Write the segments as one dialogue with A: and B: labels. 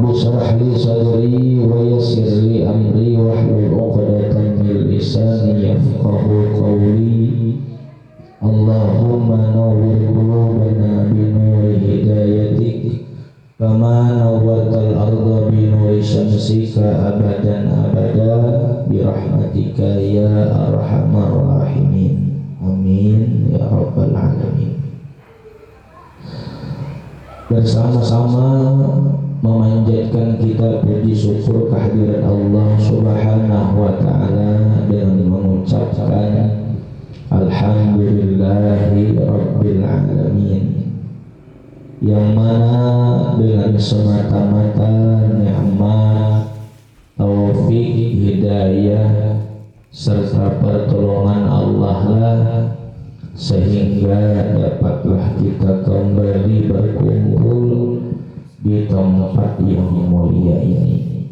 A: Rabbi shrah li sadri wa yassir li amri wahlul 'uqdatam min lisani yafqahu qawli. Allahumma nawwir qulubana bi nuri hidayatik kama nawwartal arda bi nuri syamsika abadan abada bi rahmatika ya arhamar rahimin. Amin ya rabbal alamin. Bersama-sama memanjatkan kita puji syukur kehadiran Allah Subhanahu wa ta'ala dengan mengucapkan Alhamdulillahi Rabbil Alamin, yang mana dengan semata-mata nikmat, taufik, hidayah serta pertolongan Allah lah sehingga dapatlah kita kembali berkumpul di tempat yang mulia ini.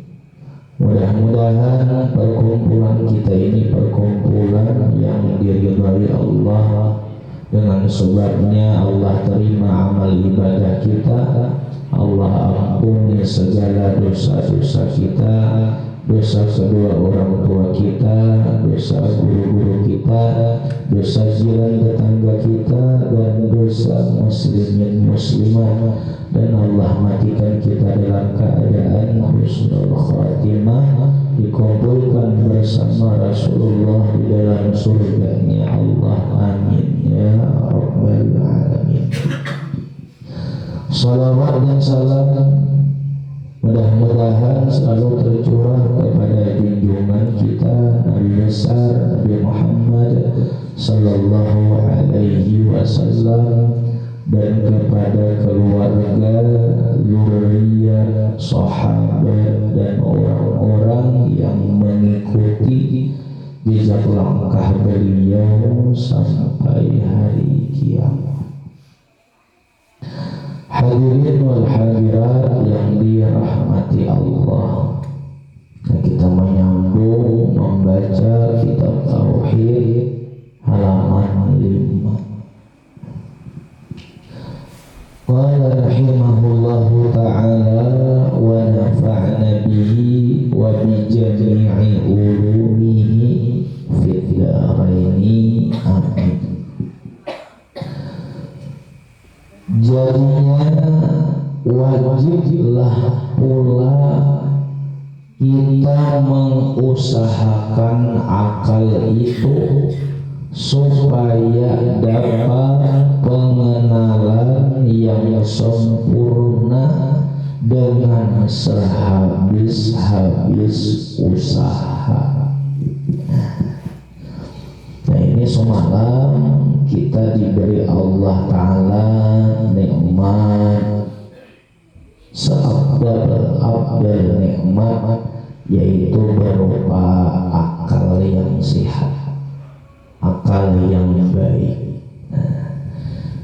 A: Mudah-mudahan perkumpulan kita ini perkumpulan yang diridhai Allah, dengan sebabnya Allah terima amal ibadah kita, Allah ampuni segala dosa-dosa kita, dosa kedua orang tua kita, dosa guru-guru kita, dosa jiran tetangga kita, dan dosa muslimin muslimah, dan Allah matikan kita dalam keadaan husnul khatimah, dikumpulkan bersama Rasulullah di dalam surganya Allah. Amin ya rabbal alamin. Salawat dan salam mudah-mudahan selalu tercurah kepada junjungan kita Nabi besar Nabi Muhammad sallallahu alaihi wasallam, dan kepada keluarga, zuriyah, sahabat, dan orang-orang yang mengikuti jejak langkah beliau sampai hari kiamat. Hadirin wal hadirat yang dirahmati Allah, kita menyambung membaca kitab Tauhid halaman 5. Qala rahimahullahu ta'ala wa nafa'na bihi wa bi jami'i ulumihi fid dharaini amin. Jadinya wajiblah pula kita mengusahakan akal itu supaya dapat pengenalan yang sempurna dengan sehabis-habis usaha. Nah, ini semalam kita diberi Allah Ta'ala nikmat, seabdal nikmat, yaitu berupa akal yang sehat, akal yang baik.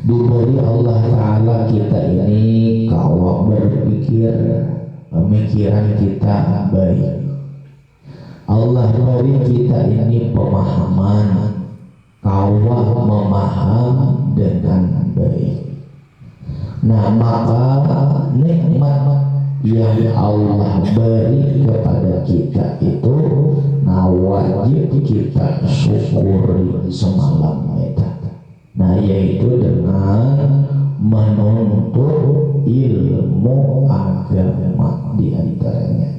A: Diberi Allah Ta'ala kita ini kawa berpikir, pemikiran kita baik. Allah beri kita ini pemahaman, kawa memaham dengan baik. Nah, maka nikmat yang Allah beri kepada kita itu wajib kita syukuri semalam kita. Nah, yaitu dengan menuntut ilmu agama di antaranya.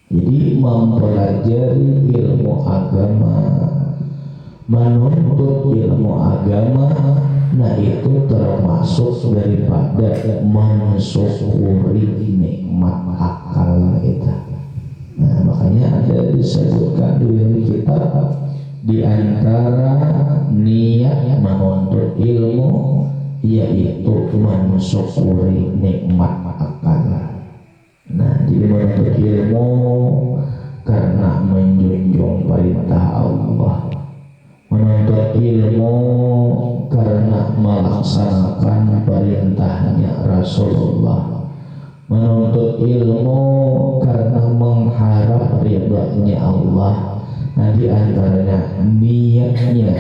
A: Jadi mempelajari ilmu agama, menuntut ilmu agama, nah itu termasuk daripada mensyukuri nikmat akal kita. Nah, makanya ada disebutkan di kitab, di antara niat menuntut ilmu yaitu mensyukuri nikmat akal. Nah, jadi menuntut ilmu karena menjunjung perintah Allah, menuntut ilmu karena melaksanakan perintahnya Rasulullah, menuntut ilmu karena mengharap ridha-Nya Allah. Nah, di antaranya niatnya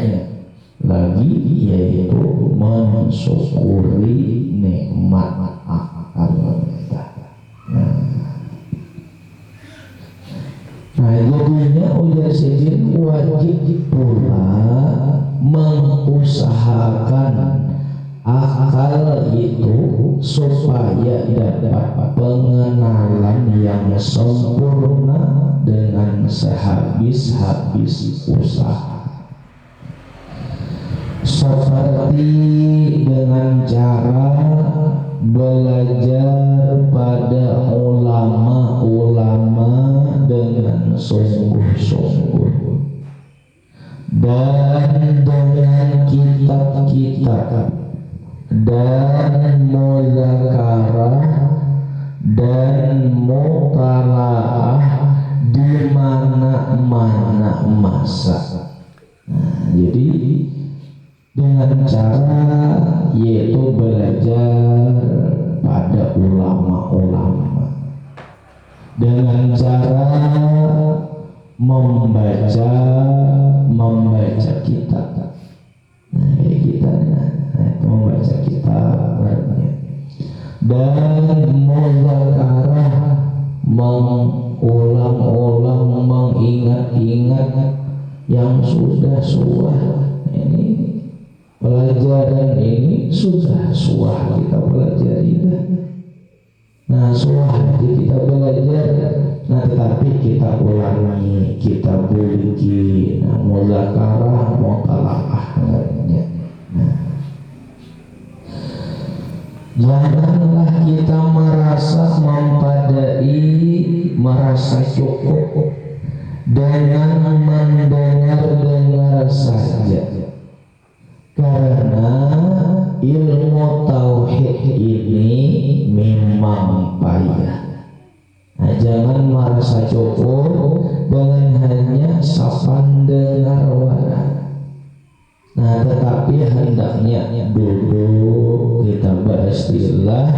A: lagi yaitu mensyukuri nikmat akal kita. Nah, wajib pula mengusahakan akal itu supaya dapat pengenalan yang sempurna dengan sehabis-habis usaha, seperti dengan cara belajar pada ulama-ulama dengan sungguh-sungguh dan dengan kitab-kitab dan muzakarah dan mutalaah di mana-mana masa. Jadi dengan cara yaitu belajar pada ulama-ulama, dengan cara membaca kitab. Kayak kita membaca kitab dan muzakarah, mengulang-ulang, mengingat-ingat yang sudah ini pelajaran ini sudah suah kita pelajari. Nah suah kita belajar, nah tetapi kita ulangi, kita buliki, nah muzakarah, mutalaah. Janganlah kita merasa mempadai, merasa cukup dengan mendengar-dengar saja, karena ilmu tauhid ini memang payah. Nah, jangan merasa cukup dengan hanya sapandengar wara. Nah, tetapi hendaknya duduk kita beristilah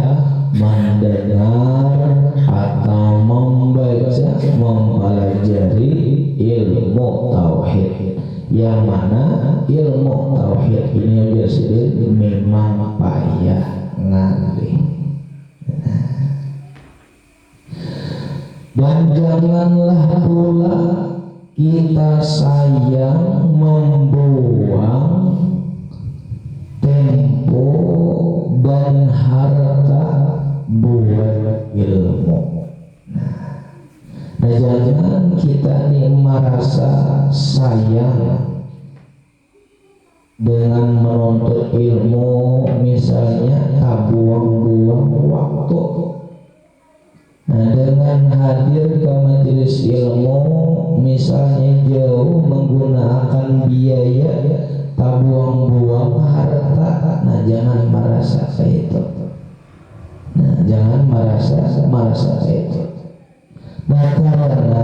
A: mendengar atau membaca, mempelajari ilmu tauhid, yang mana ilmu tauhid ini biasanya memang payah nanti. Dan janganlah pula kita sayang membuang tempo dan harta buat ilmu. Nah, jangan kita merasa sayang dengan menuntut ilmu, misalnya tak buang-buang waktu. Nah, dengan hadir ke majelis ilmu misalnya jauh menggunakan biaya, tak buang-buang harta. Nah, jangan merasa itu. Nah, jangan merasa itu. Nah, karena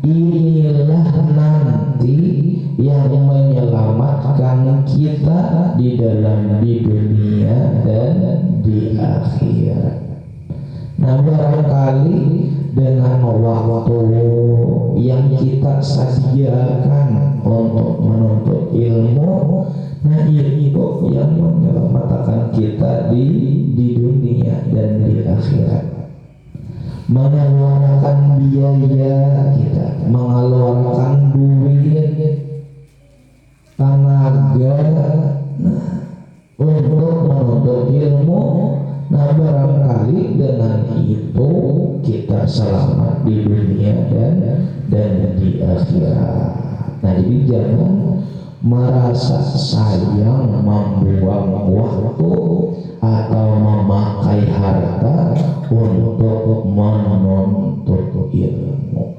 A: inilah nanti yang menyelamatkan kita di dunia dan di akhirat. Nah, barangkali dengan waktu yang kita sediakan untuk menuntut ilmu, nah itu yang menyelamatkan kita di dunia dan di akhirat. Mengeluarkan biaya kita, mengeluarkan duit, tenaga, untuk menuntut ilmu. Nah, barangkali dengan itu kita selamat di dunia dan di akhirat. Nah, jadi jangan merasa sayang membuang waktu atau memakai harta untuk menuntut ilmu.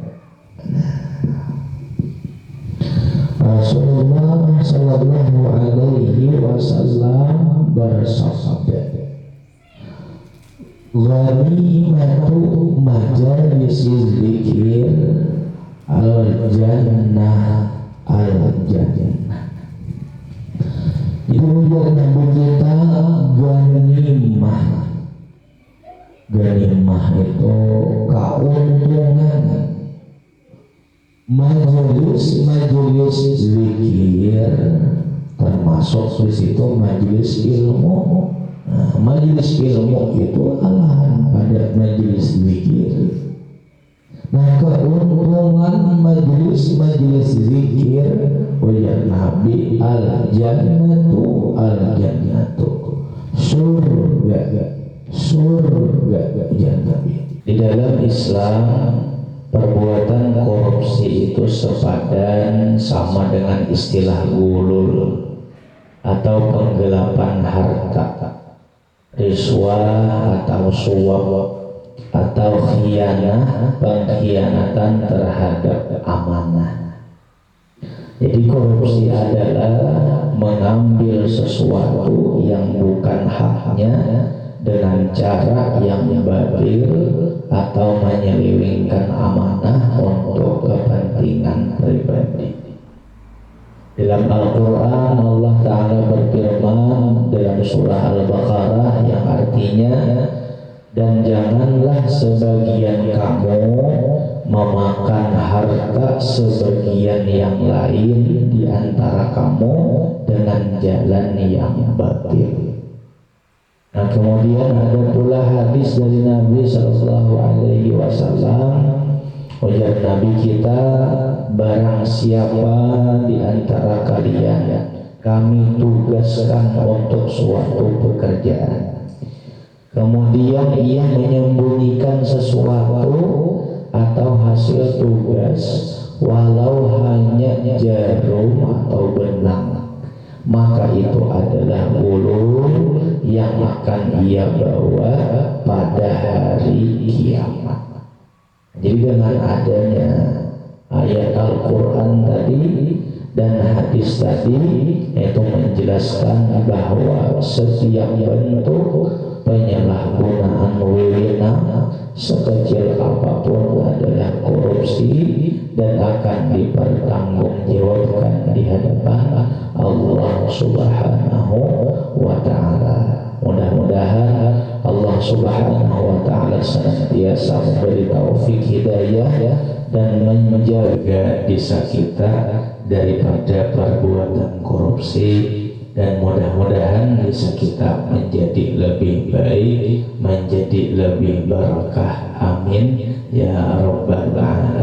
A: Rasulullah Sallallahu Alaihi Wasallam bersabda, ghanimatu majalisil dzikir al-jannah al-jannah. Itu ujar Nabi kita ghanimah. Ghanimah itu keuntungan. Majelis zikir termasuk di situ majelis ilmu. Nah, majelis ilmu itu alahan pada majelis zikir. Nah, keuntungan majelis zikir wajah Nabi al-jannatu surga jannah. Di dalam Islam perbuatan korupsi itu sepadan sama dengan istilah gulul atau penggelapan harta, riswah atau suap atau pengkhianatan terhadap amanah. Jadi korupsi adalah mengambil sesuatu yang bukan haknya dengan cara yang batil atau menyelewengkan amanah untuk kepentingan pribadi. Dalam Al-Quran Allah Ta'ala berfirman dalam surah Al-Baqarah yang artinya, dan janganlah sebagian kamu memakan harta sebagian yang lain di antara kamu dengan jalan yang batil. Nah, kemudian ada pula hadis dari Nabi SAW, ujar Nabi kita, barang siapa di antara kalian kami tugaskan untuk suatu pekerjaan, kemudian ia menyembunyikan sesuatu atau hasil tugas walau hanya jarum atau benang, maka itu adalah gulul yang akan ia bawa pada hari kiamat. Jadi dengan adanya ayat Al-Quran tadi dan hadis tadi itu menjelaskan bahwa setiap bentuk penyalahgunaan wewenang sekecil apapun adalah korupsi dan akan dipertanggungjawabkan di hadapan Allah Subhanahu wa Ta'ala. Mudah-mudahan Allah Subhanahu wa Ta'ala senantiasa memberi taufik hidayah dan menjaga desa kita daripada perbuatan korupsi, dan mudah-mudahan desa kita menjadi lebih baik, menjadi lebih barakah. Amin ya rabbal alamin.